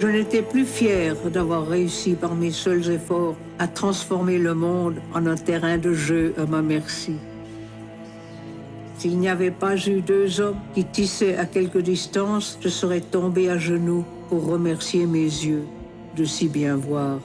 Je n'étais plus fière d'avoir réussi par mes seuls efforts à transformer le monde en un terrain de jeu à ma merci. S'il n'y avait pas eu deux hommes qui tissaient à quelque distance, je serais tombée à genoux pour remercier mes yeux de si bien voir.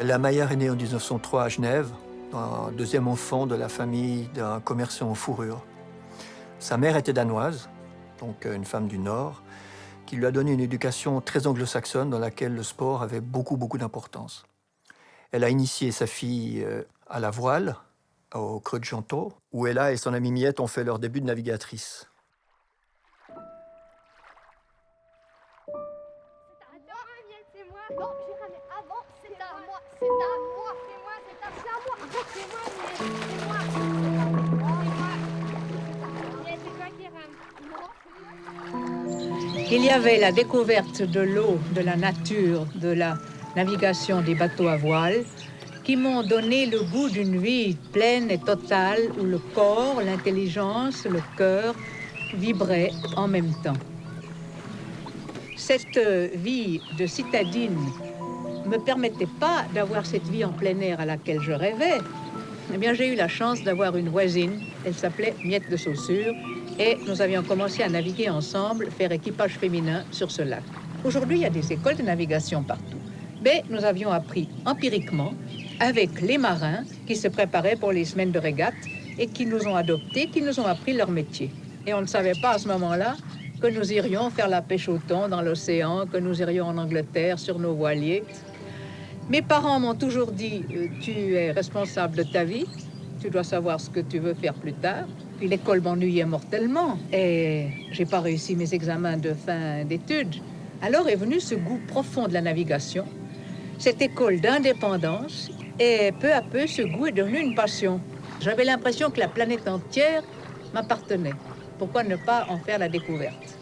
La Maillard est née en 1903 à Genève, un deuxième enfant de la famille d'un commerçant en fourrure. Sa mère était danoise, donc une femme du Nord, qui lui a donné une éducation très anglo-saxonne dans laquelle le sport avait beaucoup d'importance. Elle a initié sa fille à la voile, au Creux de Gentot, où elle et son amie Miette ont fait leur début de navigatrice. Il y avait la découverte de l'eau, de la nature, de la navigation des bateaux à voile qui m'ont donné le goût d'une vie pleine et totale où le corps, l'intelligence, le cœur vibraient en même temps. Cette vie de citadine ne me permettait pas d'avoir cette vie en plein air à laquelle je rêvais. Eh bien, j'ai eu la chance d'avoir une voisine, elle s'appelait Miette de Saussure, et nous avions commencé à naviguer ensemble, faire équipage féminin sur ce lac. Aujourd'hui, il y a des écoles de navigation partout. Mais nous avions appris empiriquement avec les marins qui se préparaient pour les semaines de régate et qui nous ont adoptés, qui nous ont appris leur métier. Et on ne savait pas à ce moment-là que nous irions faire la pêche au thon dans l'océan, que nous irions en Angleterre sur nos voiliers. Mes parents m'ont toujours dit « Tu es responsable de ta vie, tu dois savoir ce que tu veux faire plus tard ». Puis l'école m'ennuyait mortellement et j'ai pas réussi mes examens de fin d'études. Alors est venu ce goût profond de la navigation, cette école d'indépendance, et peu à peu ce goût est devenu une passion. J'avais l'impression que la planète entière m'appartenait. Pourquoi ne pas en faire la découverte?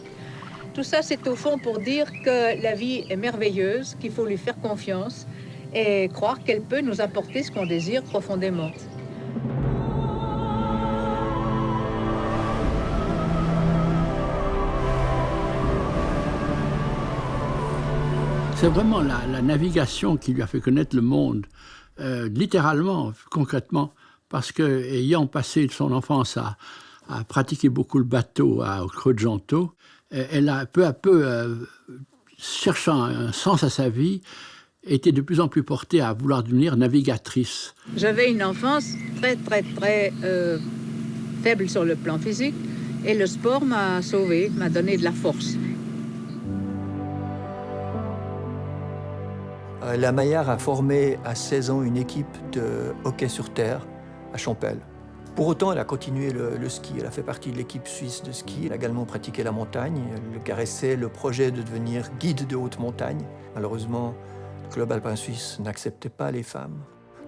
Tout ça, c'est au fond pour dire que la vie est merveilleuse, qu'il faut lui faire confiance et croire qu'elle peut nous apporter ce qu'on désire profondément. C'est vraiment la navigation qui lui a fait connaître le monde, littéralement, concrètement, parce qu'ayant passé son enfance à pratiquer beaucoup le bateau au Creux de Gentot, elle a peu à peu, cherchant un sens à sa vie, été de plus en plus portée à vouloir devenir navigatrice. J'avais une enfance très faible sur le plan physique et le sport m'a sauvée, m'a donné de la force. La Maillard a formé à 16 ans une équipe de hockey sur terre à Champel. Pour autant, elle a continué le ski. Elle a fait partie de l'équipe suisse de ski. Elle a également pratiqué la montagne. Elle caressait le projet de devenir guide de haute montagne. Malheureusement, le club alpin suisse n'acceptait pas les femmes.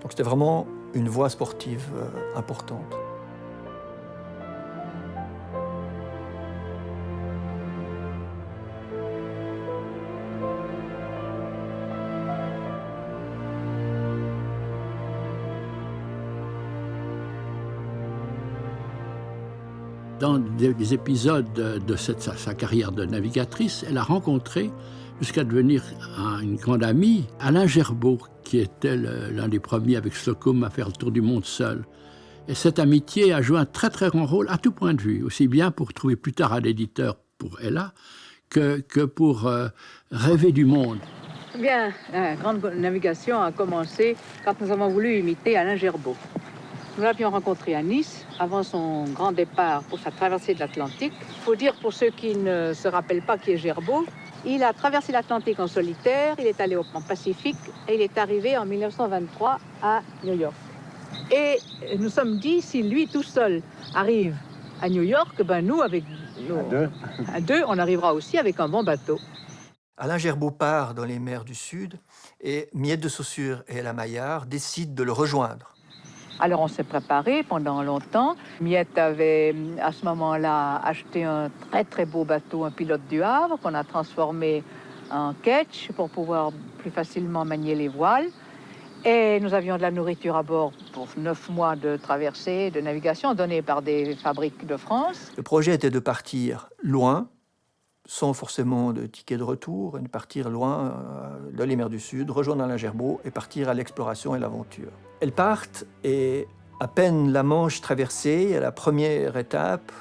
Donc c'était vraiment une voie sportive importante. Dans des épisodes de sa carrière de navigatrice, elle a rencontré, jusqu'à devenir une grande amie, Alain Gerbaud, qui était l'un des premiers avec Slocum à faire le tour du monde seul. Et cette amitié a joué un très très grand rôle à tout point de vue, aussi bien pour trouver plus tard un éditeur pour Ella que pour rêver du monde. Eh bien, la grande navigation a commencé quand nous avons voulu imiter Alain Gerbaud. Nous l'avions rencontré à Nice avant son grand départ pour sa traversée de l'Atlantique. Il faut dire pour ceux qui ne se rappellent pas qui est Gerbaud, il a traversé l'Atlantique en solitaire, il est allé au Pacifique et il est arrivé en 1923 à New York. Et nous sommes dit, si lui tout seul arrive à New York, ben nous, avec à deux, on arrivera aussi avec un bon bateau. Alain Gerbaud part dans les mers du Sud et Miette de Saussure et Ella Maillard décident de le rejoindre. Alors on s'est préparé pendant longtemps. Miette avait à ce moment-là acheté un très très beau bateau, un pilote du Havre, qu'on a transformé en ketch pour pouvoir plus facilement manier les voiles. Et nous avions de la nourriture à bord pour 9 mois de traversée, de navigation, donnée par des fabriques de France. Le projet était de partir loin, sans forcément de ticket de retour, et de partir loin dans les mers du Sud, rejoindre Alain Gerbaud et partir à l'exploration et l'aventure. Elles partent et à peine la Manche traversée, à la première étape,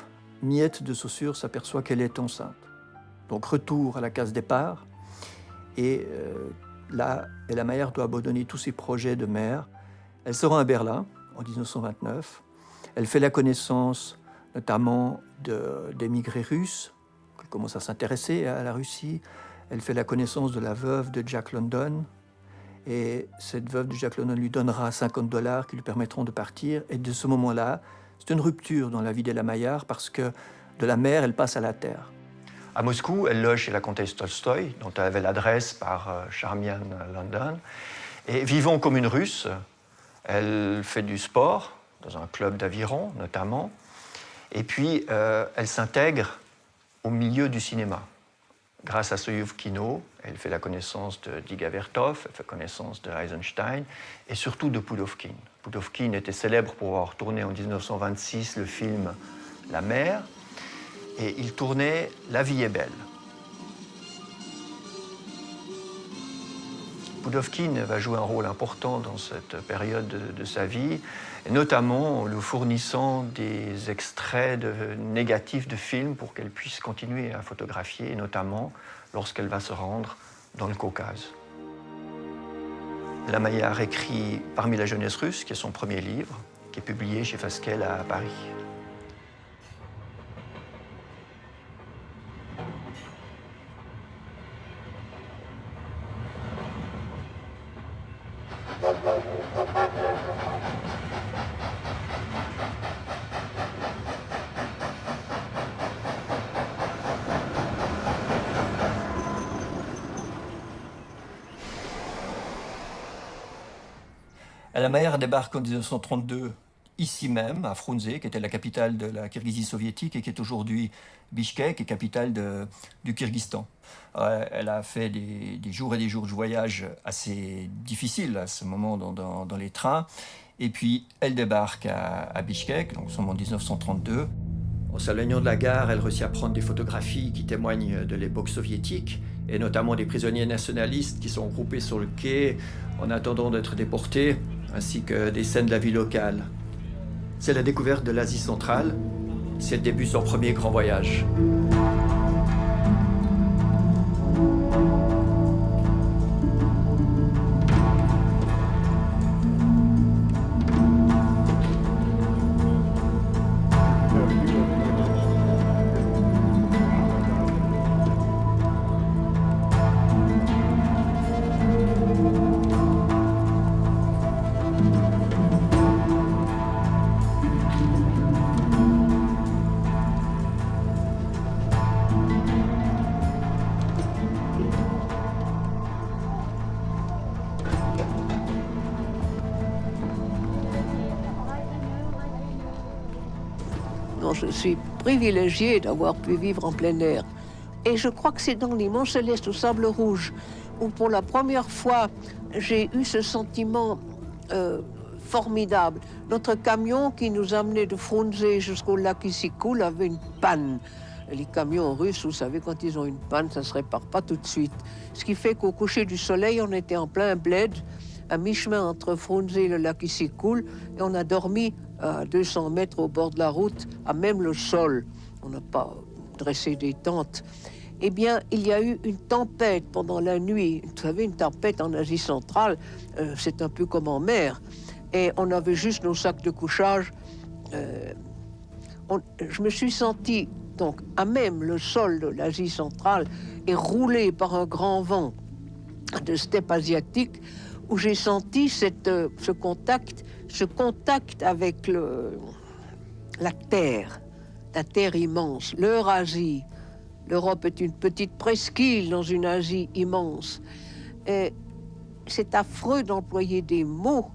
Miette de Saussure s'aperçoit qu'elle est enceinte. Donc retour à la case départ et là, Ella Maillard doit abandonner tous ses projets de mer. Elle se rend à Berlin en 1929. Elle fait la connaissance notamment d'émigrés russes qui commencent à s'intéresser à la Russie. Elle fait la connaissance de la veuve de Jack London. Et cette veuve de Jack London lui donnera $50 qui lui permettront de partir. Et de ce moment-là, c'est une rupture dans la vie d'Ella Maillard parce que de la mer, elle passe à la terre. À Moscou, elle loge chez la comtesse Tolstoï, dont elle avait l'adresse par Charmian London. Et vivant comme une Russe, elle fait du sport, dans un club d'aviron notamment. Et puis, elle s'intègre au milieu du cinéma. Grâce à Soyouf Kino, elle fait la connaissance de Dziga Vertov, elle fait connaissance de Eisenstein et surtout de Pudovkin. Pudovkin était célèbre pour avoir tourné en 1926 le film La mer et il tournait La vie est belle. Pudovkin va jouer un rôle important dans cette période de sa vie, et notamment en lui fournissant des extraits négatifs de films pour qu'elle puisse continuer à photographier, et notamment lorsqu'elle va se rendre dans le Caucase. Ella Maillard écrit Parmi la jeunesse russe, qui est son premier livre, qui est publié chez Fasquelle à Paris. Ella Maillard débarque en 1932 ici même, à Frunze, qui était la capitale de la Kirghizie soviétique et qui est aujourd'hui Bishkek, capitale du Kyrgyzstan. Elle a fait des jours et des jours de voyage assez difficiles à ce moment dans les trains. Et puis elle débarque à Bishkek, donc nous sommes en 1932. En s'éloignant de la gare, elle réussit à prendre des photographies qui témoignent de l'époque soviétique, et notamment des prisonniers nationalistes qui sont groupés sur le quai en attendant d'être déportés, ainsi que des scènes de la vie locale. C'est la découverte de l'Asie centrale, c'est le début de son premier grand voyage. Je suis privilégiée d'avoir pu vivre en plein air. Et je crois que c'est dans les Monts Célestes au Sable Rouge où pour la première fois j'ai eu ce sentiment formidable. Notre camion qui nous amenait de Frunze jusqu'au lac Issyk-Kul avait une panne. Les camions russes, vous savez, quand ils ont une panne, ça ne se répare pas tout de suite. Ce qui fait qu'au coucher du soleil, on était en plein bled, à mi-chemin entre Frunze et le lac Issyk-Kul, et on a dormi à 200 mètres au bord de la route, à même le sol. On n'a pas dressé des tentes. Eh bien, il y a eu une tempête pendant la nuit. Vous savez, une tempête en Asie centrale, c'est un peu comme en mer. Et on avait juste nos sacs de couchage. Je me suis senti donc à même le sol de l'Asie centrale et roulé par un grand vent de steppe asiatique, où j'ai senti ce contact avec la terre immense, l'Eurasie. L'Europe est une petite presqu'île dans une Asie immense. Et c'est affreux d'employer des mots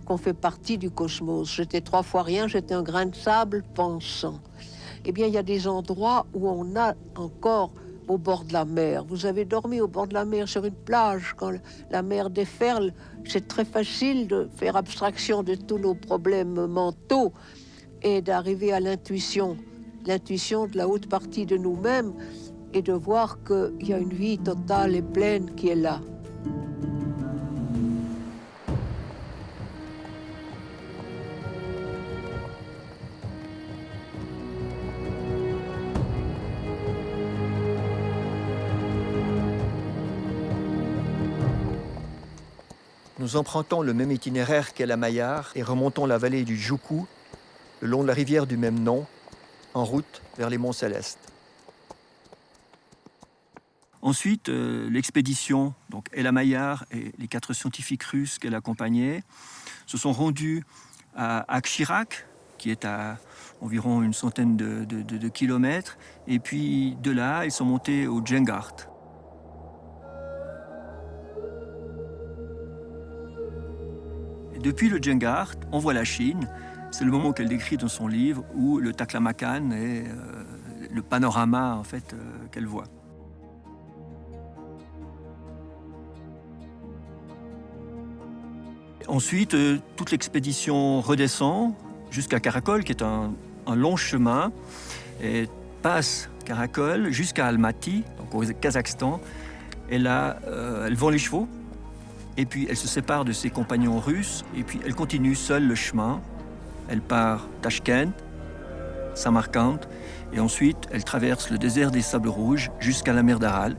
qu'on fait partie du cosmos. J'étais 3 fois rien, j'étais un grain de sable pensant. Eh bien, il y a des endroits où on a encore au bord de la mer. Vous avez dormi au bord de la mer sur une plage quand la mer déferle. C'est très facile de faire abstraction de tous nos problèmes mentaux et d'arriver à l'intuition de la haute partie de nous-mêmes et de voir qu'il y a une vie totale et pleine qui est là. Nous empruntons le même itinéraire qu'Ella Maillard et remontons la vallée du Juku, le long de la rivière du même nom, en route vers les Monts Célestes. Ensuite, l'expédition, donc Ella Maillard et les 4 scientifiques russes qu'elle accompagnait, se sont rendus à Akshirak, qui est à environ une centaine de kilomètres, et puis de là, ils sont montés au Djengart. Et depuis le Djengart, on voit la Chine. C'est le moment qu'elle décrit dans son livre où le Taklamakan est le panorama en fait, qu'elle voit. Ensuite, toute l'expédition redescend jusqu'à Karakol, qui est un long chemin, et passe Karakol jusqu'à Almaty, donc au Kazakhstan. Et là, elle vend les chevaux, et puis elle se sépare de ses compagnons russes, et puis elle continue seule le chemin. Elle part Tachkent, Samarkand, et ensuite elle traverse le désert des Sables Rouges jusqu'à la mer d'Aral.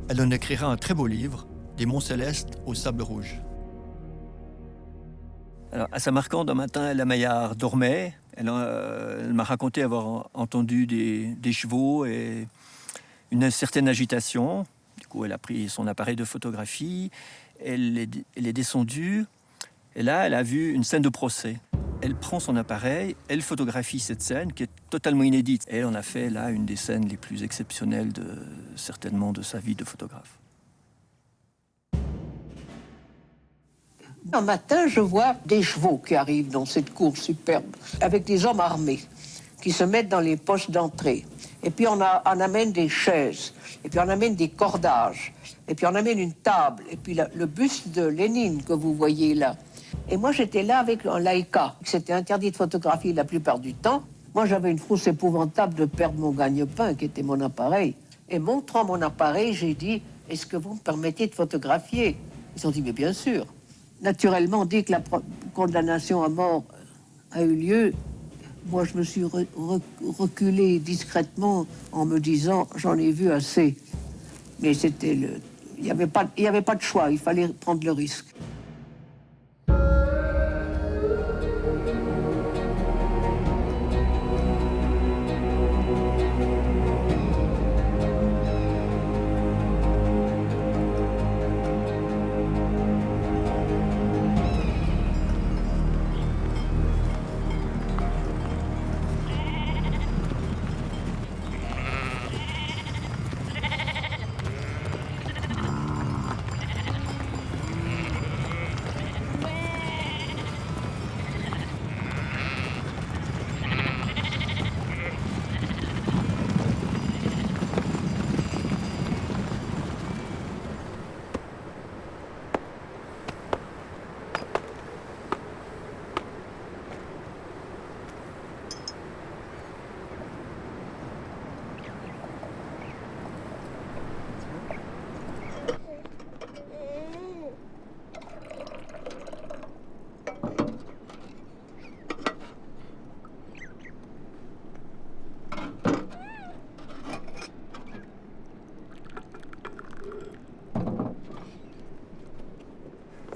Elle en écrira un très beau livre, Des Monts Célestes aux Sables Rouges. Alors, à Samarkand, un matin, Ella Maillard dormait. Elle m'a raconté avoir entendu des chevaux et une certaine agitation. Du coup, elle a pris son appareil de photographie. Elle est descendue. Et là, elle a vu une scène de procès. Elle prend son appareil, elle photographie cette scène qui est totalement inédite. Et elle en a fait là une des scènes les plus exceptionnelles certainement de sa vie de photographe. Un matin, je vois des chevaux qui arrivent dans cette cour superbe, avec des hommes armés qui se mettent dans les postes d'entrée. Et puis on amène des chaises, et puis on amène des cordages, et puis on amène une table, et puis le buste de Lénine que vous voyez là. Et moi, j'étais là avec un Leica. C'était interdit de photographier la plupart du temps. Moi, j'avais une frousse épouvantable de perdre mon gagne-pain, qui était mon appareil. Et montrant mon appareil, j'ai dit, est-ce que vous me permettez de photographier? Ils ont dit, mais bien sûr. Naturellement, dès que la condamnation à mort a eu lieu, moi, je me suis reculé discrètement en me disant, j'en ai vu assez. Mais il n'y avait pas de choix, il fallait prendre le risque.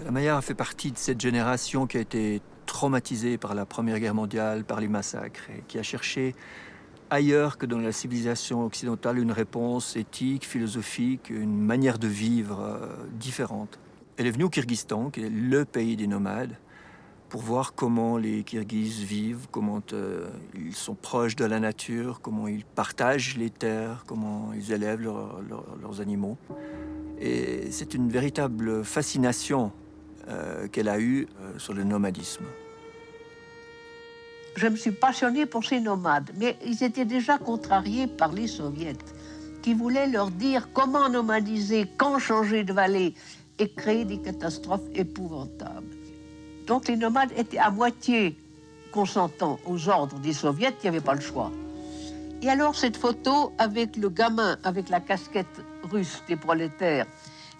La Mayar a fait partie de cette génération qui a été traumatisée par la Première Guerre mondiale, par les massacres, et qui a cherché ailleurs que dans la civilisation occidentale une réponse éthique, philosophique, une manière de vivre différente. Elle est venue au Kyrgyzstan, qui est le pays des nomades, pour voir comment les Kirghizes vivent, comment ils sont proches de la nature, comment ils partagent les terres, comment ils élèvent leurs animaux. Et c'est une véritable fascination qu'elle a eue sur le nomadisme. Je me suis passionnée pour ces nomades, mais ils étaient déjà contrariés par les soviets, qui voulaient leur dire comment nomadiser, quand changer de vallée, et créer des catastrophes épouvantables. Donc les nomades étaient à moitié consentants aux ordres des soviets, qui n'avaient pas le choix. Et alors cette photo avec le gamin avec la casquette russe des prolétaires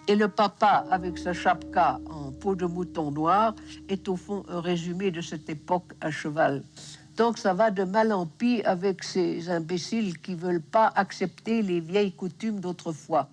et le papa avec sa chapka en peau de mouton noir est au fond un résumé de cette époque à cheval. Donc ça va de mal en pis avec ces imbéciles qui ne veulent pas accepter les vieilles coutumes d'autrefois.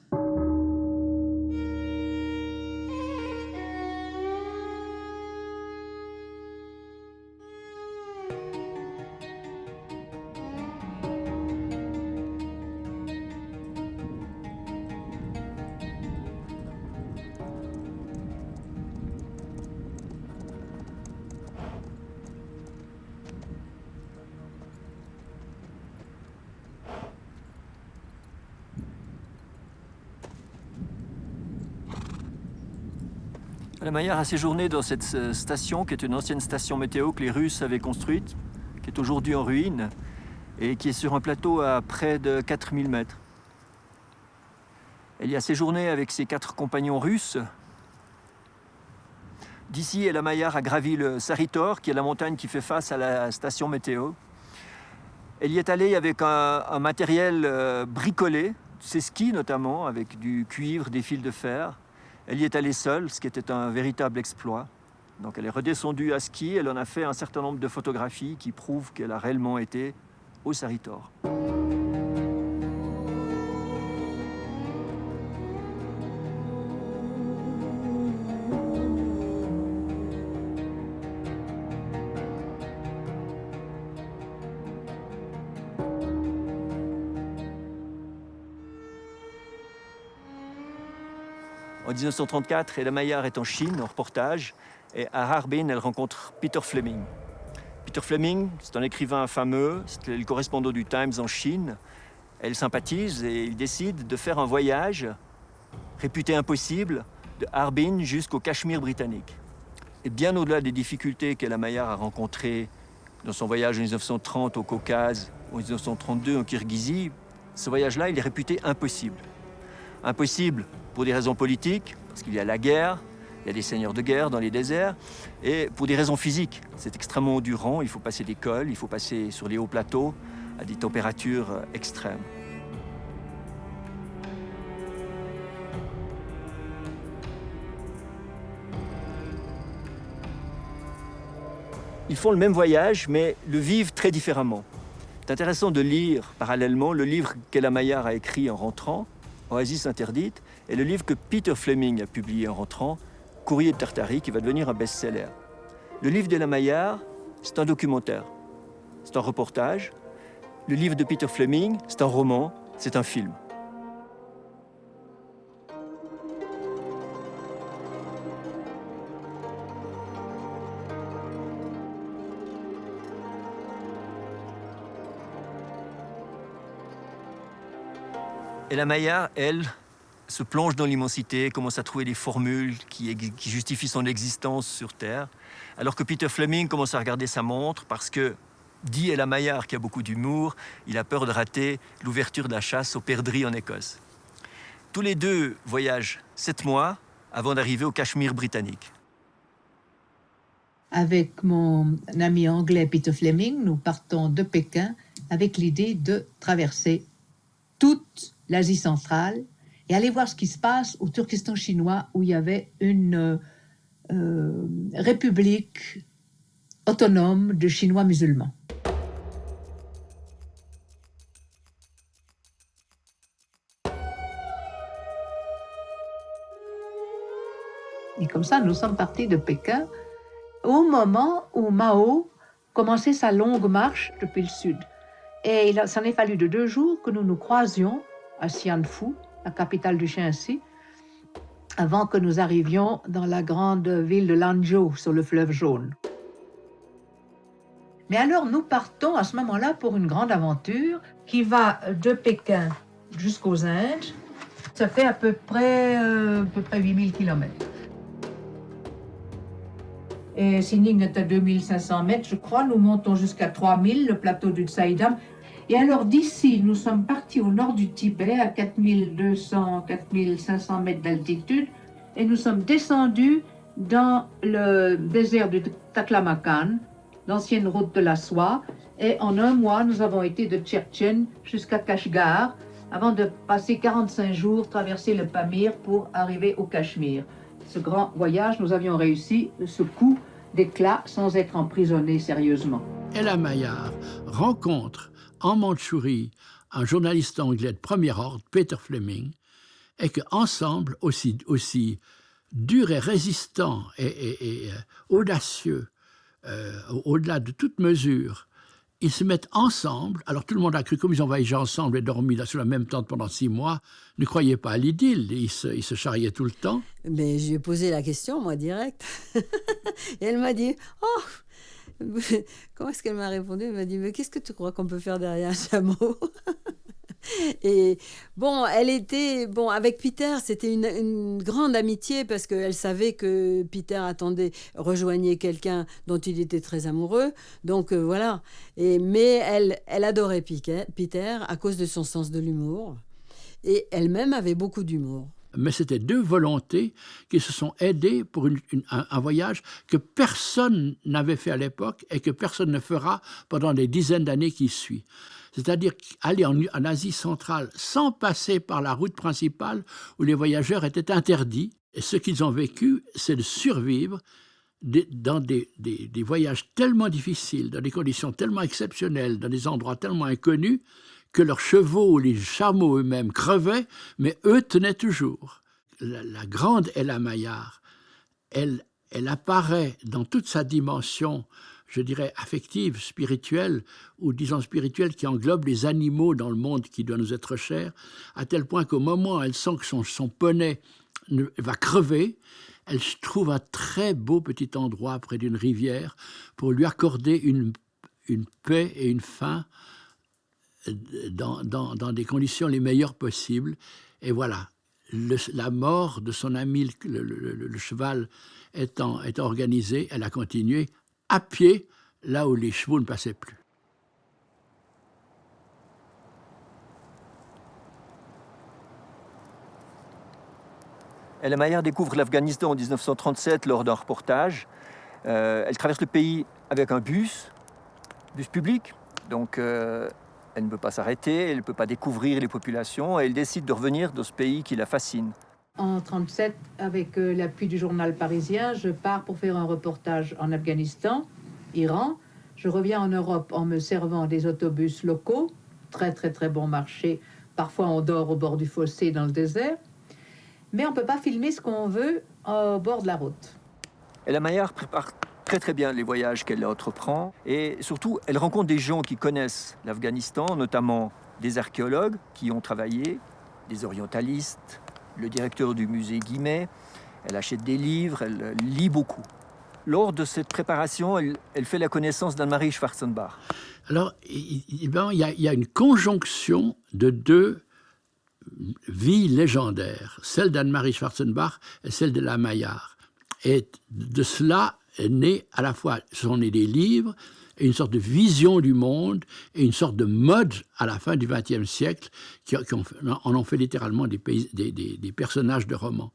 La Mayar a séjourné dans cette station, qui est une ancienne station météo que les Russes avaient construite, qui est aujourd'hui en ruine, et qui est sur un plateau à près de 4000 mètres. Elle y a séjourné avec ses 4 compagnons russes. D'ici, la Mayar a gravi le Saritor, qui est la montagne qui fait face à la station météo. Elle y est allée avec un matériel bricolé, ses skis notamment, avec du cuivre, des fils de fer. Elle y est allée seule, ce qui était un véritable exploit. Donc elle est redescendue à ski, elle en a fait un certain nombre de photographies qui prouvent qu'elle a réellement été au Saritor. En 1934, Ella Mayar est en Chine, en reportage, et à Harbin, elle rencontre Peter Fleming. Peter Fleming, c'est un écrivain fameux, c'est le correspondant du Times en Chine. Elle sympathise et il décide de faire un voyage réputé impossible de Harbin jusqu'au Cachemire britannique. Et bien au-delà des difficultés qu'Ella Mayar a rencontrées dans son voyage en 1930 au Caucase, en 1932 en Kirghizie, ce voyage-là, il est réputé impossible. Impossible pour des raisons politiques, parce qu'il y a la guerre, il y a des seigneurs de guerre dans les déserts, et pour des raisons physiques. C'est extrêmement endurant, il faut passer des cols, il faut passer sur les hauts plateaux à des températures extrêmes. Ils font le même voyage, mais le vivent très différemment. C'est intéressant de lire parallèlement le livre qu'Ella Mayar a écrit en rentrant, Oasis interdite, et le livre que Peter Fleming a publié en rentrant, Courrier de Tartarie, qui va devenir un best-seller. Le livre d'Ella Mayar, c'est un documentaire, c'est un reportage. Le livre de Peter Fleming, c'est un roman, c'est un film. Ella Mayar, elle, se plonge dans l'immensité, commence à trouver des formules qui justifient son existence sur Terre, alors que Peter Fleming commence à regarder sa montre parce que, dit Ella Mayar, qui a beaucoup d'humour, il a peur de rater l'ouverture de la chasse aux perdrix en Écosse. Tous les deux voyagent 7 mois avant d'arriver au Cachemire britannique. Avec mon ami anglais Peter Fleming, nous partons de Pékin avec l'idée de traverser toute l'Asie centrale et aller voir ce qui se passe au Turkestan chinois où il y avait une république autonome de Chinois musulmans. Et comme ça, nous sommes partis de Pékin au moment où Mao commençait sa longue marche depuis le sud. Et il s'en est fallu de 2 jours que nous nous croisions à Xianfu, la capitale du Shaanxi, avant que nous arrivions dans la grande ville de Lanzhou, sur le fleuve Jaune. Mais alors, nous partons à ce moment-là pour une grande aventure qui va de Pékin jusqu'aux Indes. Ça fait à peu près 8000 kilomètres. Et Xining est à 2500 mètres, je crois. Nous montons jusqu'à 3000, le plateau du Tsaïdam. Et alors d'ici, nous sommes partis au nord du Tibet, à 4200, 4500 mètres d'altitude, et nous sommes descendus dans le désert du Taklamakan, l'ancienne route de la soie, et en 1 mois, nous avons été de Tchétchène jusqu'à Kashgar, avant de passer 45 jours, traverser le Pamir pour arriver au Cachemire. Ce grand voyage, nous avions réussi ce coup d'éclat sans être emprisonnés sérieusement. Ella Maillard rencontre en Mandchourie un journaliste anglais de premier ordre, Peter Fleming, et qu'ensemble, aussi dur et résistant et audacieux, au-delà de toute mesure, ils se mettent ensemble. Alors tout le monde a cru, comme ils ont voyagé ensemble et dormi là sous la même tente pendant 6 mois, ne croyez pas à l'idylle, ils se charriaient tout le temps. Mais je lui ai posé la question, moi, direct. Et elle m'a dit, oh, comment est-ce qu'elle m'a répondu? Elle m'a dit, mais qu'est-ce que tu crois qu'on peut faire derrière un chameau? Et bon, elle était... Bon, avec Peter, c'était une grande amitié parce qu'elle savait que Peter rejoignait quelqu'un dont il était très amoureux. Donc, voilà. Mais elle adorait Peter à cause de son sens de l'humour. Et elle-même avait beaucoup d'humour. Mais c'était 2 volontés qui se sont aidées pour un voyage que personne n'avait fait à l'époque et que personne ne fera pendant les dizaines d'années qui suivent. C'est-à-dire aller en Asie centrale sans passer par la route principale où les voyageurs étaient interdits. Et ce qu'ils ont vécu, c'est de survivre dans des voyages tellement difficiles, dans des conditions tellement exceptionnelles, dans des endroits tellement inconnus, que leurs chevaux, les chameaux eux-mêmes crevaient, mais eux tenaient toujours. La grande Ella Maillard, elle apparaît dans toute sa dimension, je dirais, affective, spirituelle, ou disons spirituelle, qui englobe les animaux dans le monde qui doit nous être cher, à tel point qu'au moment où elle sent que son poney va crever, elle trouve un très beau petit endroit près d'une rivière pour lui accorder une paix et une faim dans des conditions les meilleures possibles. Et voilà, la mort de son ami, le cheval étant organisée, elle a continué à pied, là où les chevaux ne passaient plus. Ella Maillard découvre l'Afghanistan en 1937 lors d'un reportage. Elle traverse le pays avec un bus public. Donc elle ne peut pas s'arrêter, elle ne peut pas découvrir les populations. Et elle décide de revenir dans ce pays qui la fascine. En 1937, avec l'appui du journal parisien, je pars pour faire un reportage en Afghanistan, Iran. Je reviens en Europe en me servant des autobus locaux, très très très bon marché. Parfois on dort au bord du fossé dans le désert. Mais on ne peut pas filmer ce qu'on veut au bord de la route. Ella Maillard prépare très très bien les voyages qu'elle entreprend. Et surtout, elle rencontre des gens qui connaissent l'Afghanistan, notamment des archéologues qui ont travaillé, des orientalistes, le directeur du musée Guimet. Elle achète des livres, elle lit beaucoup. Lors de cette préparation, elle fait la connaissance d'Anne-Marie Schwarzenbach. Alors, il y a une conjonction de 2 vies légendaires, celle d'Anne-Marie Schwarzenbach et celle de Ella Maillard. Et de cela est né à la fois, ce sont nés des livres, et une sorte de vision du monde, et une sorte de mode à la fin du XXe siècle, qui en ont fait littéralement des personnages de romans.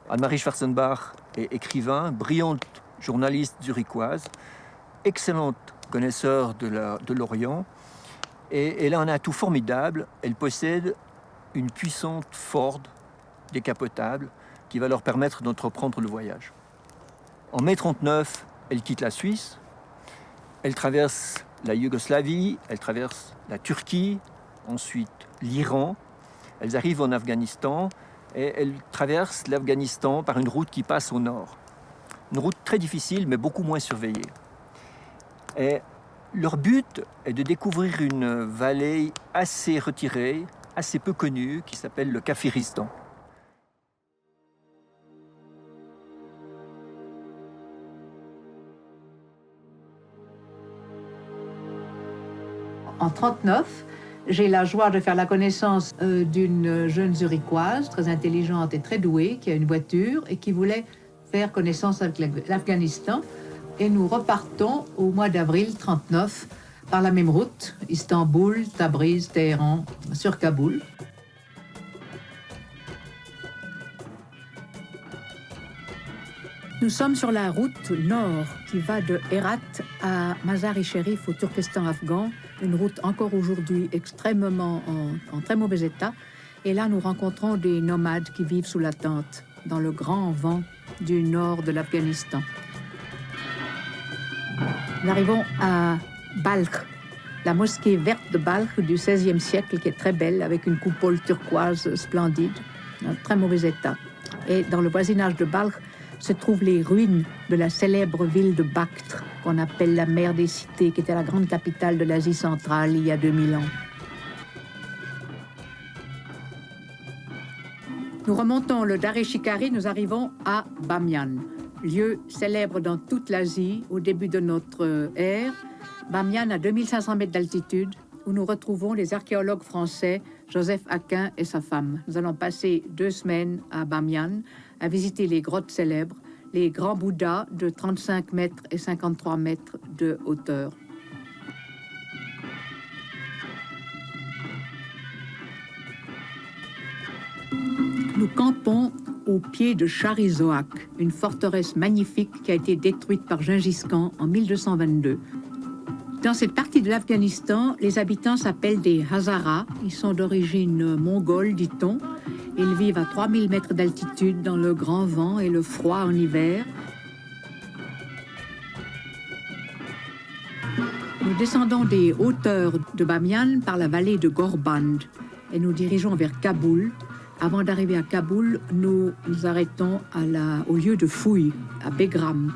Anne-Marie Schwarzenbach est écrivain, brillante journaliste zurichoise, excellente connaisseur de l'Orient, et elle a un atout formidable, elle possède une puissante Ford décapotable qui va leur permettre d'entreprendre le voyage. En mai 1939, elle quitte la Suisse, elle traverse la Yougoslavie, elle traverse la Turquie, ensuite l'Iran. Elles arrivent en Afghanistan, et elles traversent l'Afghanistan par une route qui passe au nord. Une route très difficile, mais beaucoup moins surveillée. Et leur but est de découvrir une vallée assez retirée, assez peu connue, qui s'appelle le Kafiristan. En 1939, j'ai la joie de faire la connaissance d'une jeune zurichoise, très intelligente et très douée, qui a une voiture et qui voulait faire connaissance avec l'Afghanistan. Et nous repartons au mois d'avril 1939 par la même route, Istanbul, Tabriz, Téhéran, sur Kaboul. Nous sommes sur la route nord qui va de Herat à Mazar-i-Sharif au Turkestan afghan, une route encore aujourd'hui extrêmement en très mauvais état. Et là, nous rencontrons des nomades qui vivent sous la tente, dans le grand vent du nord de l'Afghanistan. Nous arrivons à Balkh, la mosquée verte de Balkh du XVIe siècle, qui est très belle, avec une coupole turquoise splendide, en très mauvais état. Et dans le voisinage de Balkh se trouvent les ruines de la célèbre ville de Bactre, qu'on appelle la mère des cités, qui était la grande capitale de l'Asie centrale il y a 2000 ans. Nous remontons le Daré Shikari, nous arrivons à Bamiyan, lieu célèbre dans toute l'Asie au début de notre ère. Bamiyan à 2500 mètres d'altitude, où nous retrouvons les archéologues français Joseph Aquin et sa femme. Nous allons passer 2 semaines à Bamiyan à visiter les grottes célèbres, les grands Bouddhas de 35 mètres et 53 mètres de hauteur. Nous campons au pied de Charizoak, une forteresse magnifique qui a été détruite par Gengis Khan en 1222. Dans cette partie de l'Afghanistan, les habitants s'appellent des Hazaras. Ils sont d'origine mongole, dit-on. Ils vivent à 3000 mètres d'altitude dans le grand vent et le froid en hiver. Nous descendons des hauteurs de Bamiyan par la vallée de Gorband et nous dirigeons vers Kaboul. Avant d'arriver à Kaboul, nous nous arrêtons au lieu de fouille, à Begram,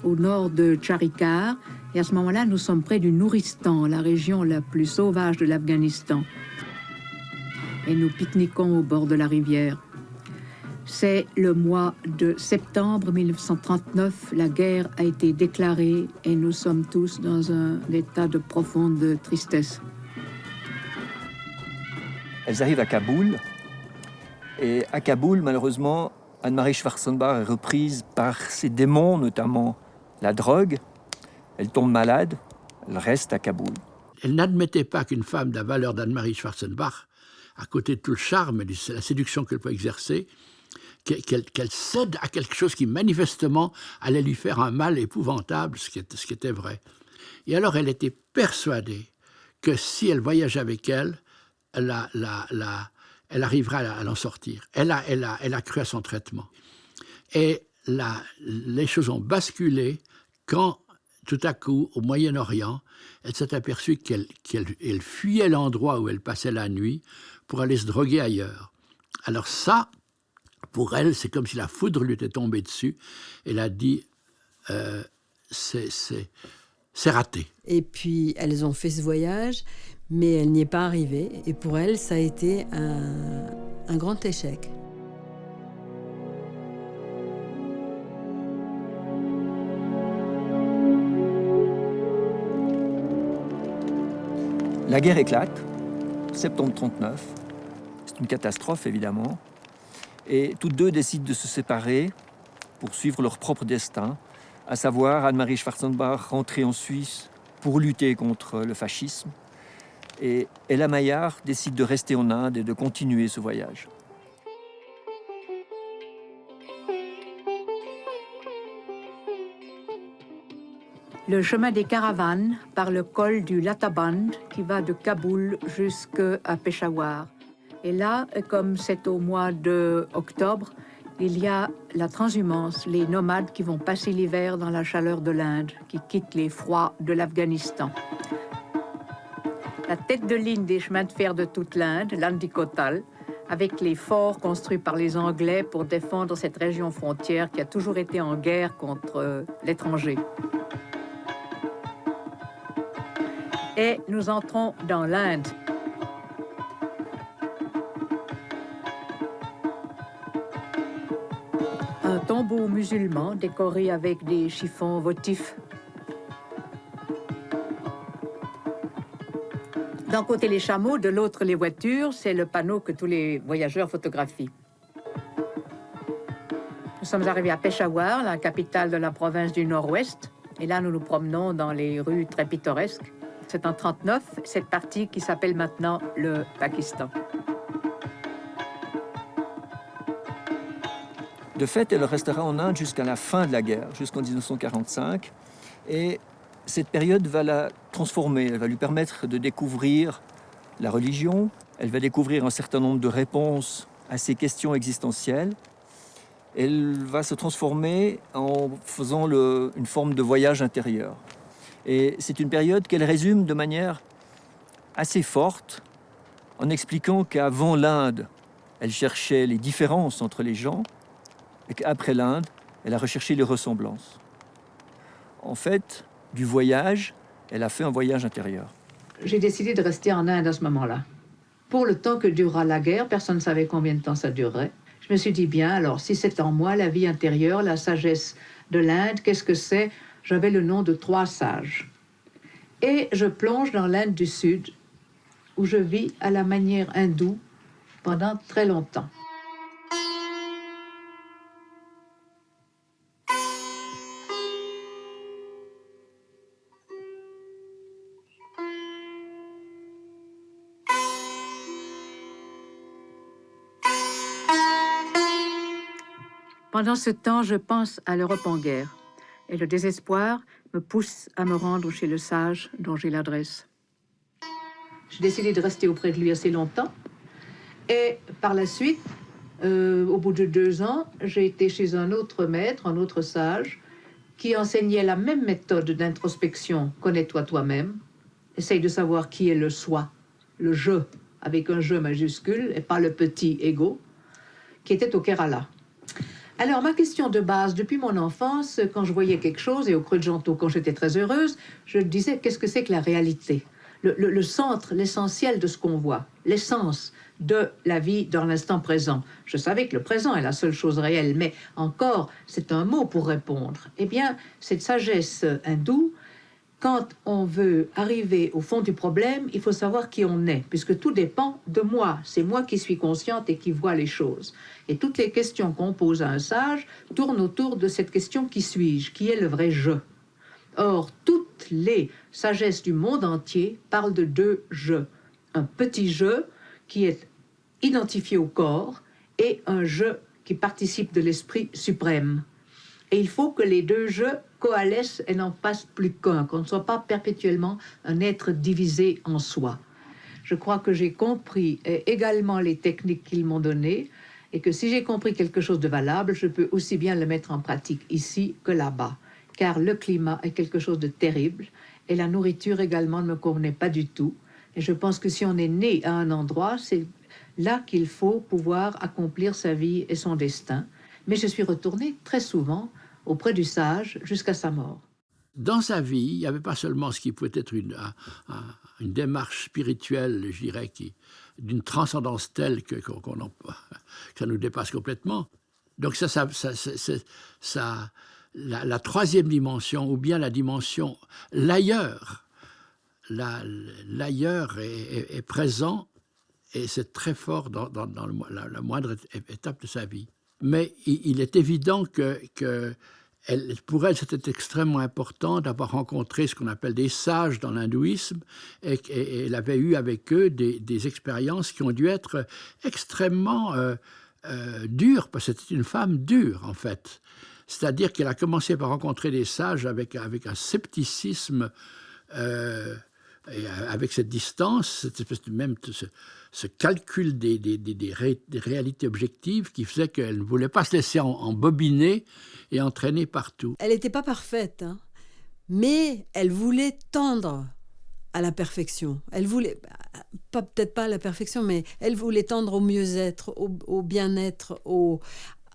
au nord de Charikar. Et à ce moment-là, nous sommes près du Nouristan, la région la plus sauvage de l'Afghanistan. Et nous pique-niquons au bord de la rivière. C'est le mois de septembre 1939. La guerre a été déclarée et nous sommes tous dans un état de profonde tristesse. Elles arrivent à Kaboul. Et à Kaboul, malheureusement, Anne-Marie Schwarzenbach est reprise par ses démons, notamment la drogue. Elle tombe malade, elle reste à Kaboul. Elle n'admettait pas qu'une femme de la valeur d'Anne-Marie Schwarzenbach, à côté de tout le charme et de la séduction qu'elle peut exercer, qu'elle cède à quelque chose qui manifestement allait lui faire un mal épouvantable, ce qui était vrai. Et alors elle était persuadée que si elle voyageait avec elle, elle arriverait à l'en sortir. Elle a cru à son traitement. Et les choses ont basculé quand, tout à coup, au Moyen-Orient, elle s'est aperçue qu'elle fuyait l'endroit où elle passait la nuit pour aller se droguer ailleurs. Alors ça, pour elle, c'est comme si la foudre lui était tombée dessus. Elle a dit c'est raté. Et puis, elles ont fait ce voyage, mais elle n'y est pas arrivée. Et pour elle, ça a été un grand échec. La guerre éclate, septembre 1939. C'est une catastrophe, évidemment. Et toutes deux décident de se séparer pour suivre leur propre destin, à savoir Anne-Marie Schwarzenbach rentrer en Suisse pour lutter contre le fascisme. Et Ella Maillard décide de rester en Inde et de continuer ce voyage. Le chemin des caravanes par le col du Lataband qui va de Kaboul jusqu'à Peshawar. Et là, comme c'est au mois d'octobre, il y a la transhumance, les nomades qui vont passer l'hiver dans la chaleur de l'Inde, qui quittent les froids de l'Afghanistan. La tête de ligne des chemins de fer de toute l'Inde, l'Andi Kotal, avec les forts construits par les Anglais pour défendre cette région frontière qui a toujours été en guerre contre l'étranger. Et nous entrons dans l'Inde. Un tombeau musulman décoré avec des chiffons votifs. D'un côté les chameaux, de l'autre les voitures, c'est le panneau que tous les voyageurs photographient. Nous sommes arrivés à Peshawar, la capitale de la province du Nord-Ouest, et là nous nous promenons dans les rues très pittoresques. C'est en 1939, cette partie qui s'appelle maintenant le Pakistan. De fait, elle restera en Inde jusqu'à la fin de la guerre, jusqu'en 1945. Et cette période va la transformer, elle va lui permettre de découvrir la religion, elle va découvrir un certain nombre de réponses à ces questions existentielles. Elle va se transformer en faisant une forme de voyage intérieur. Et c'est une période qu'elle résume de manière assez forte, en expliquant qu'avant l'Inde, elle cherchait les différences entre les gens, et qu'après l'Inde, elle a recherché les ressemblances. En fait, du voyage, elle a fait un voyage intérieur. J'ai décidé de rester en Inde à ce moment-là. Pour le temps que durera la guerre, personne ne savait combien de temps ça durerait. Je me suis dit, bien, alors si c'est en moi, la vie intérieure, la sagesse de l'Inde, qu'est-ce que c'est? J'avais le nom de 3 sages. Et je plonge dans l'Inde du Sud, où je vis à la manière hindoue pendant très longtemps. Pendant ce temps, je pense à l'Europe en guerre, et le désespoir me pousse à me rendre chez le sage dont j'ai l'adresse. J'ai décidé de rester auprès de lui assez longtemps, et par la suite, au bout de 2 ans, j'ai été chez un autre maître, un autre sage, qui enseignait la même méthode d'introspection. Connais-toi toi-même, essaye de savoir qui est le soi, le je, avec un je majuscule, et pas le petit ego, qui était au Kerala. Alors, ma question de base, depuis mon enfance, quand je voyais quelque chose, et au Creux de Gentot, quand j'étais très heureuse, je disais, qu'est-ce que c'est que la réalité? Le centre, l'essentiel de ce qu'on voit, l'essence de la vie dans l'instant présent. Je savais que le présent est la seule chose réelle, mais encore, c'est un mot pour répondre. Eh bien, cette sagesse hindoue, quand on veut arriver au fond du problème, il faut savoir qui on est, puisque tout dépend de moi. C'est moi qui suis consciente et qui vois les choses. Et toutes les questions qu'on pose à un sage tournent autour de cette question « qui suis-je ?» qui est le vrai « je ». Or, toutes les sagesses du monde entier parlent de 2 je. Un petit je qui est identifié au corps et un je qui participe de l'esprit suprême. Et il faut que les 2 je coalescent et n'en fassent plus qu'un, qu'on ne soit pas perpétuellement un être divisé en soi. Je crois que j'ai compris également les techniques qu'ils m'ont données et que si j'ai compris quelque chose de valable, je peux aussi bien le mettre en pratique ici que là-bas. Car le climat est quelque chose de terrible et la nourriture également ne me convenait pas du tout. Et je pense que si on est né à un endroit, c'est là qu'il faut pouvoir accomplir sa vie et son destin. Mais je suis retournée très souvent auprès du sage jusqu'à sa mort. Dans sa vie, il n'y avait pas seulement ce qui pouvait être une démarche spirituelle, je dirais, d'une transcendance telle que ça nous dépasse complètement. Donc la troisième dimension, ou bien la dimension, l'ailleurs, l'ailleurs est présent, et c'est très fort dans la moindre étape de sa vie. Mais il est évident que pour elle, c'était extrêmement important d'avoir rencontré ce qu'on appelle des sages dans l'hindouisme, et elle avait eu avec eux des expériences qui ont dû être extrêmement dures, parce que c'était une femme dure, en fait. C'est-à-dire qu'elle a commencé par rencontrer des sages avec un scepticisme, et avec cette distance, cette espèce de même ce calcul des réalités objectives qui faisait qu'elle ne voulait pas se laisser embobiner et entraîner partout. Elle n'était pas parfaite, hein, mais elle voulait tendre à la perfection. Elle voulait, peut-être pas à la perfection, mais elle voulait tendre au mieux-être, au bien-être,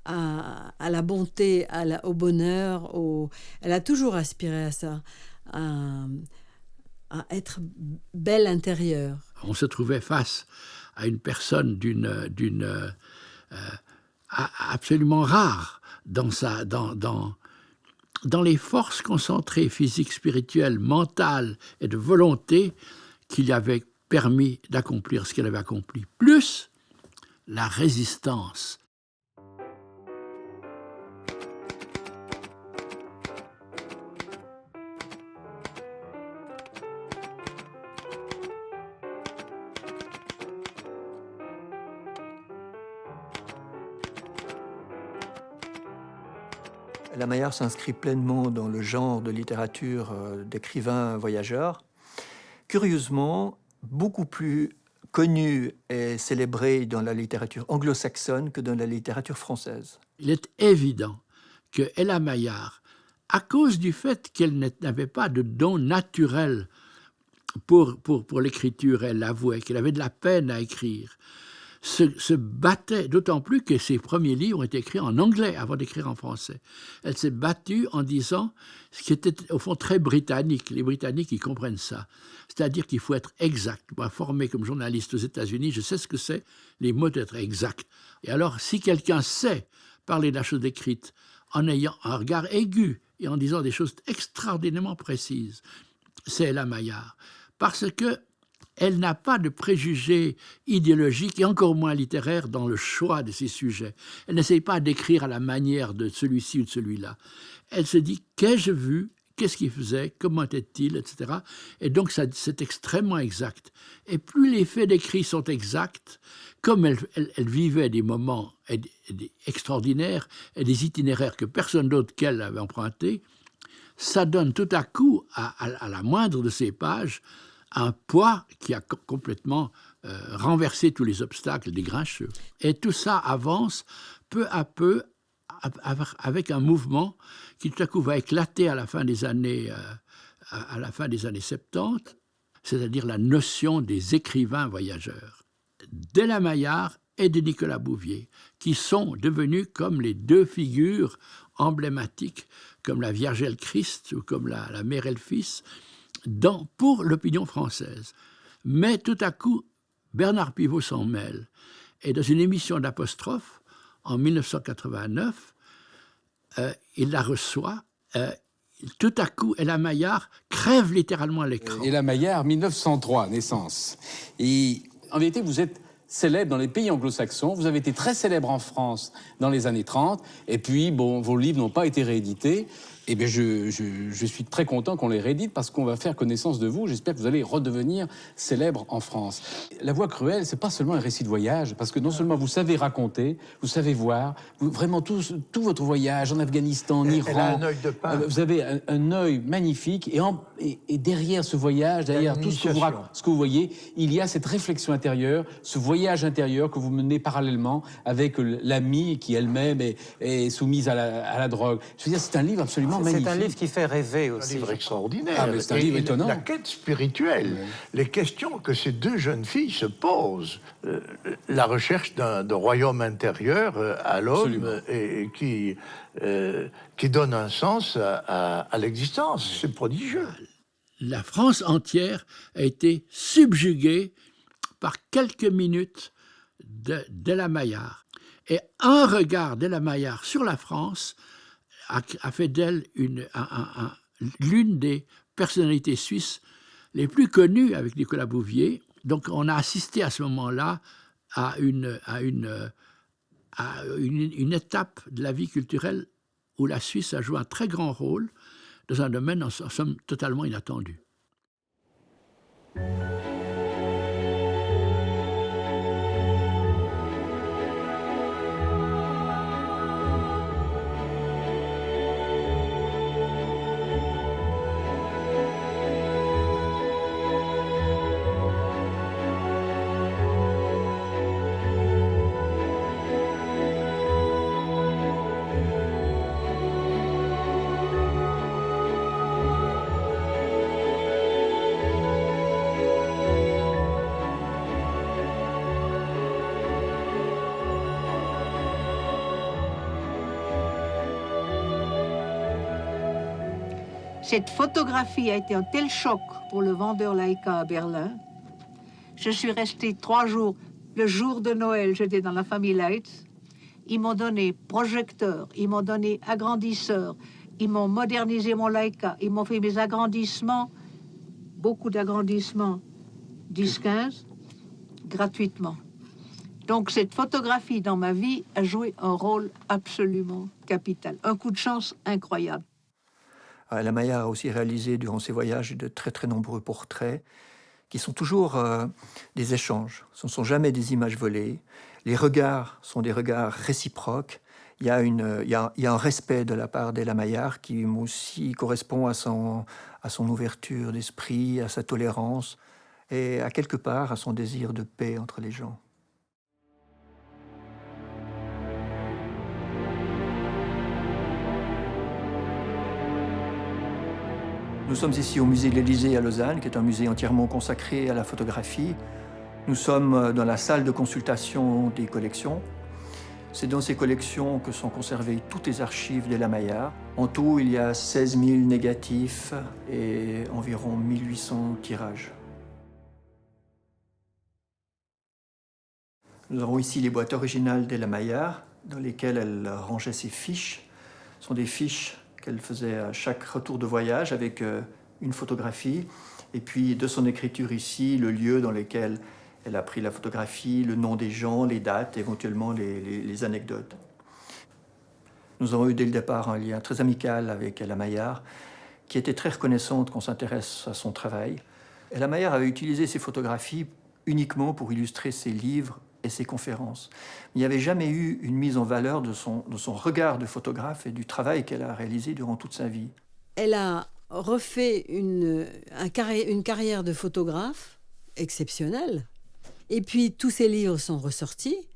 à la bonté, au bonheur. Elle a toujours aspiré à ça, à être belle intérieure. On se trouvait face à une personne absolument rare dans les forces concentrées physiques, spirituelles, mentales et de volonté qui lui avaient permis d'accomplir ce qu'elle avait accompli, plus la résistance. Ella Maillart s'inscrit pleinement dans le genre de littérature d'écrivain voyageur. Curieusement, beaucoup plus connu et célébré dans la littérature anglo-saxonne que dans la littérature française. Il est évident que Ella Maillart, à cause du fait qu'elle n'avait pas de don naturel pour l'écriture, elle l'avouait, qu'elle avait de la peine à écrire, se battait, d'autant plus que ses premiers livres ont été écrits en anglais avant d'écrire en français. Elle s'est battue en disant ce qui était au fond très britannique. Les Britanniques, ils comprennent ça. C'est-à-dire qu'il faut être exact. Moi, formé comme journaliste aux États-Unis, je sais ce que c'est, les mots d'être exact. Et alors, si quelqu'un sait parler de la chose écrite en ayant un regard aigu et en disant des choses extraordinairement précises, c'est Ella Maillart. Parce que elle n'a pas de préjugés idéologiques et encore moins littéraires dans le choix de ses sujets. Elle n'essaye pas d'écrire à la manière de celui-ci ou de celui-là. Elle se dit « qu'ai-je vu ? Qu'est-ce qu'il faisait ? Comment était-il ?» etc. Et donc, c'est extrêmement exact. Et plus les faits décrits sont exacts, comme elle vivait des moments extraordinaires et des itinéraires que personne d'autre qu'elle avait empruntés, ça donne tout à coup, à la moindre de ces pages, un poids qui a complètement renversé tous les obstacles des grincheux. Et tout ça avance peu à peu avec un mouvement qui tout à coup va éclater à la fin des années 70, c'est-à-dire la notion des écrivains voyageurs, d'Ella Maillart et de Nicolas Bouvier, qui sont devenus comme les deux figures emblématiques, comme la Vierge et le Christ ou comme la Mère et le Fils, pour l'opinion française. Mais tout à coup, Bernard Pivot s'en mêle. Et dans une émission d'Apostrophe, en 1989, il la reçoit. Tout à coup, Ella Maillart crève littéralement à l'écran. Ella Maillart, 1903, naissance. Et en vérité, vous êtes célèbre dans les pays anglo-saxons. Vous avez été très célèbre en France dans les années 30. Et puis, bon, vos livres n'ont pas été réédités. Eh bien, je suis très content qu'on les réédite parce qu'on va faire connaissance de vous. J'espère que vous allez redevenir célèbre en France. La Voix cruelle, c'est pas seulement un récit de voyage, parce que non seulement vous savez raconter, vous savez voir, vraiment tout votre voyage en Afghanistan, en Iran. Elle a un œil de peintre. Vous avez un œil magnifique. Et derrière ce voyage, derrière tout ce que vous voyez, il y a cette réflexion intérieure, ce voyage intérieur que vous menez parallèlement avec l'amie qui elle-même est soumise à la drogue. Je veux dire, c'est un livre absolument magnifique. C'est un livre qui fait rêver aussi. Un livre extraordinaire. Ah, mais c'est un livre étonnant. La quête spirituelle, les questions que ces deux jeunes filles se posent, la recherche de royaume intérieur à l'homme et qui donne un sens à l'existence. C'est prodigieux. La France entière a été subjuguée par quelques minutes d'Ella Maillart. Et un regard d'Ella Maillart sur la France a fait d'elle l'une des personnalités suisses les plus connues avec Nicolas Bouvier. Donc on a assisté à ce moment-là à une étape de la vie culturelle où la Suisse a joué un très grand rôle dans un domaine en somme totalement inattendu. Cette photographie a été un tel choc pour le vendeur Leica à Berlin. Je suis restée 3 jours. Le jour de Noël, j'étais dans la famille Leitz. Ils m'ont donné projecteur, ils m'ont donné agrandisseur, ils m'ont modernisé mon Leica, ils m'ont fait mes agrandissements, beaucoup d'agrandissements, 10-15, gratuitement. Donc cette photographie dans ma vie a joué un rôle absolument capital. Un coup de chance incroyable. La Maillard a aussi réalisé durant ses voyages de très très nombreux portraits qui sont toujours des échanges. Ce ne sont jamais des images volées. Les regards sont des regards réciproques. Il y a un respect de la part d'Ella Maillard qui aussi correspond à son ouverture d'esprit, à sa tolérance et à quelque part à son désir de paix entre les gens. Nous sommes ici au musée de l'Élysée à Lausanne, qui est un musée entièrement consacré à la photographie. Nous sommes dans la salle de consultation des collections. C'est dans ces collections que sont conservées toutes les archives d'Ella Maillard. En tout, il y a 16 000 négatifs et environ 1800 tirages. Nous avons ici les boîtes originales d'Ella Maillard, dans lesquelles elle rangeait ses fiches. Ce sont des fiches qu'elle faisait à chaque retour de voyage avec une photographie. Et puis de son écriture ici, le lieu dans lequel elle a pris la photographie, le nom des gens, les dates, éventuellement les anecdotes. Nous avons eu dès le départ un lien très amical avec Ella Maillard, qui était très reconnaissante qu'on s'intéresse à son travail. Ella Maillard avait utilisé ses photographies uniquement pour illustrer ses livres et ses conférences. Il n'y avait jamais eu une mise en valeur de son regard de photographe et du travail qu'elle a réalisé durant toute sa vie. Elle a refait une carrière de photographe exceptionnelle. Et puis, tous ses livres sont ressortis.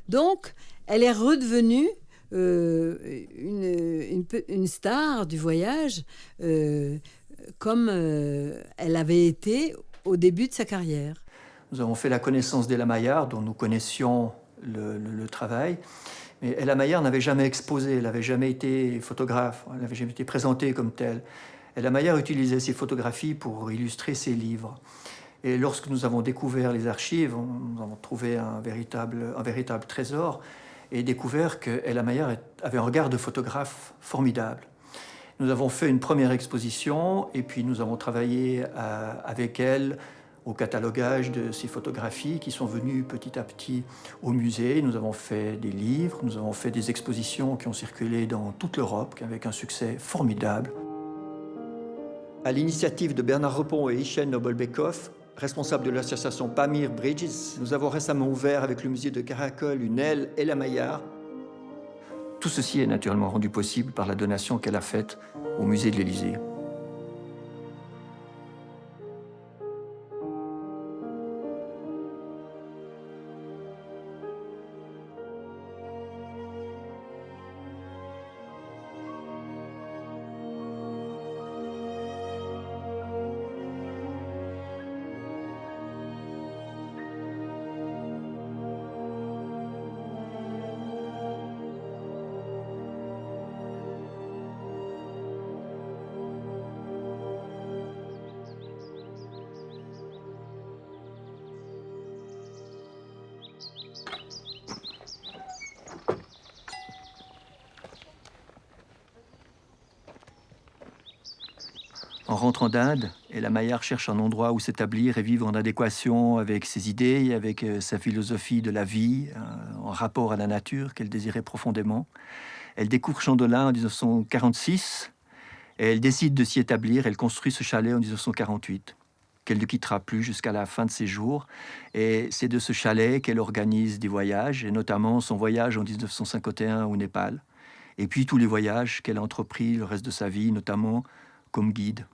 Donc, elle est redevenue une star du voyage, comme elle avait été au début de sa carrière. Nous avons fait la connaissance d'Ella Maillard, dont nous connaissions le travail. Mais Ella Maillard n'avait jamais exposé, elle n'avait jamais été photographe, elle n'avait jamais été présentée comme telle. Ella Maillard utilisait ses photographies pour illustrer ses livres. Et lorsque nous avons découvert les archives, nous avons trouvé un véritable trésor et découvert que Ella Maillard avait un regard de photographe formidable. Nous avons fait une première exposition et puis nous avons travaillé avec elle au catalogage de ces photographies qui sont venues petit à petit au musée. Nous avons fait des livres, nous avons fait des expositions qui ont circulé dans toute l'Europe avec un succès formidable. À l'initiative de Bernard Repon et Hichem Nobel-Bekov, responsable de l'association Pamir Bridges, nous avons récemment ouvert avec le musée de Caracol une aile Ella Maillard. Tout ceci est naturellement rendu possible par la donation qu'elle a faite au musée de l'Élysée. En rentrant d'Inde, Ella Maillard cherche un endroit où s'établir et vivre en adéquation avec ses idées et avec sa philosophie de la vie, en rapport à la nature qu'elle désirait profondément. Elle découvre Chandolin en 1946 et elle décide de s'y établir. Elle construit ce chalet en 1948, qu'elle ne quittera plus jusqu'à la fin de ses jours. Et c'est de ce chalet qu'elle organise des voyages, et notamment son voyage en 1951 au Népal, et puis tous les voyages qu'elle a entrepris le reste de sa vie, notamment comme guide.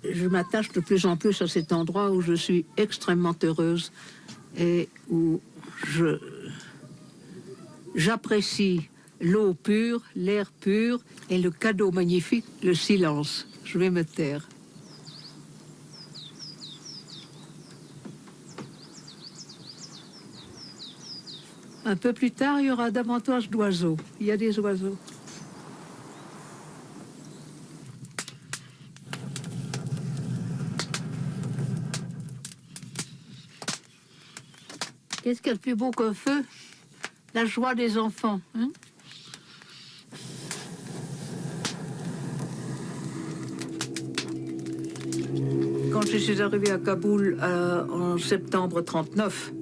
Je m'attache de plus en plus à cet endroit où je suis extrêmement heureuse et où j'apprécie l'eau pure, l'air pur et le cadeau magnifique, le silence. Je vais me taire. Un peu plus tard, il y aura davantage d'oiseaux. Il y a des oiseaux. Qu'est-ce qu'il y a de plus beau qu'un feu? La joie des enfants, hein? Quand je suis arrivée à Kaboul en septembre 1939,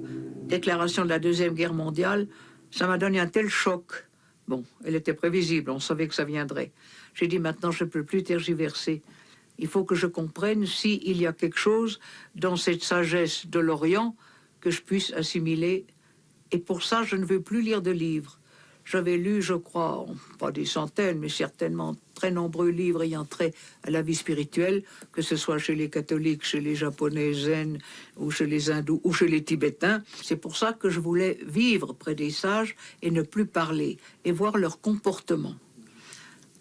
déclaration de la Deuxième Guerre mondiale, ça m'a donné un tel choc. Bon, elle était prévisible, on savait que ça viendrait. J'ai dit maintenant je ne peux plus tergiverser. Il faut que je comprenne s'il y a quelque chose dans cette sagesse de l'Orient que je puisse assimiler. Et pour ça, je ne veux plus lire de livres. J'avais lu, je crois, pas des centaines, mais certainement très nombreux livres ayant trait à la vie spirituelle, que ce soit chez les catholiques, chez les japonais zen, ou chez les hindous, ou chez les tibétains. C'est pour ça que je voulais vivre près des sages et ne plus parler, et voir leur comportement.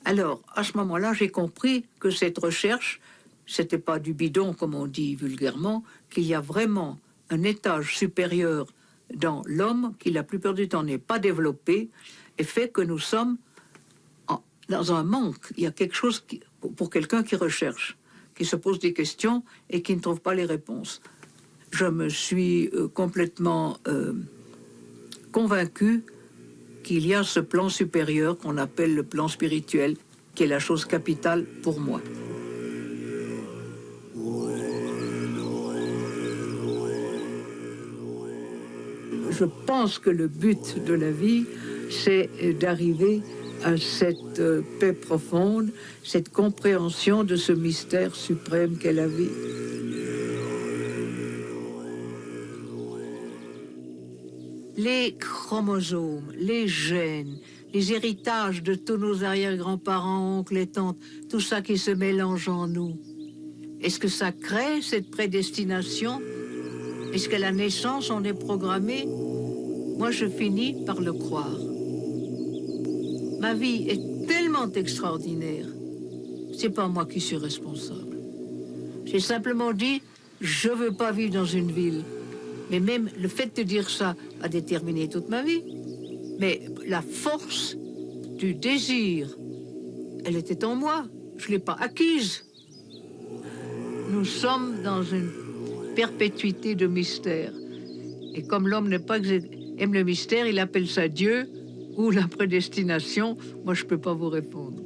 Alors, à ce moment-là, j'ai compris que cette recherche, c'était pas du bidon, comme on dit vulgairement, qu'il y a vraiment un étage supérieur dans l'homme qui, la plupart du temps, n'est pas développé et fait que nous sommes dans un manque. Il y a quelque chose pour quelqu'un qui recherche, qui se pose des questions et qui ne trouve pas les réponses. Je me suis complètement convaincu qu'il y a ce plan supérieur qu'on appelle le plan spirituel, qui est la chose capitale pour moi. Je pense que le but de la vie, c'est d'arriver à cette paix profonde, cette compréhension de ce mystère suprême qu'est la vie. Les chromosomes, les gènes, les héritages de tous nos arrière-grands-parents, oncles et tantes, tout ça qui se mélange en nous. Est-ce que ça crée cette prédestination? Est-ce qu'à la naissance, on est programmé? Moi, je finis par le croire. Ma vie est tellement extraordinaire. C'est pas moi qui suis responsable. J'ai simplement dit, je veux pas vivre dans une ville. Mais même le fait de dire ça a déterminé toute ma vie. Mais la force du désir, elle était en moi. Je l'ai pas acquise. Nous sommes dans une perpétuité de mystère. Et comme l'homme aime le mystère, il appelle ça Dieu ou la prédestination. Moi, je ne peux pas vous répondre.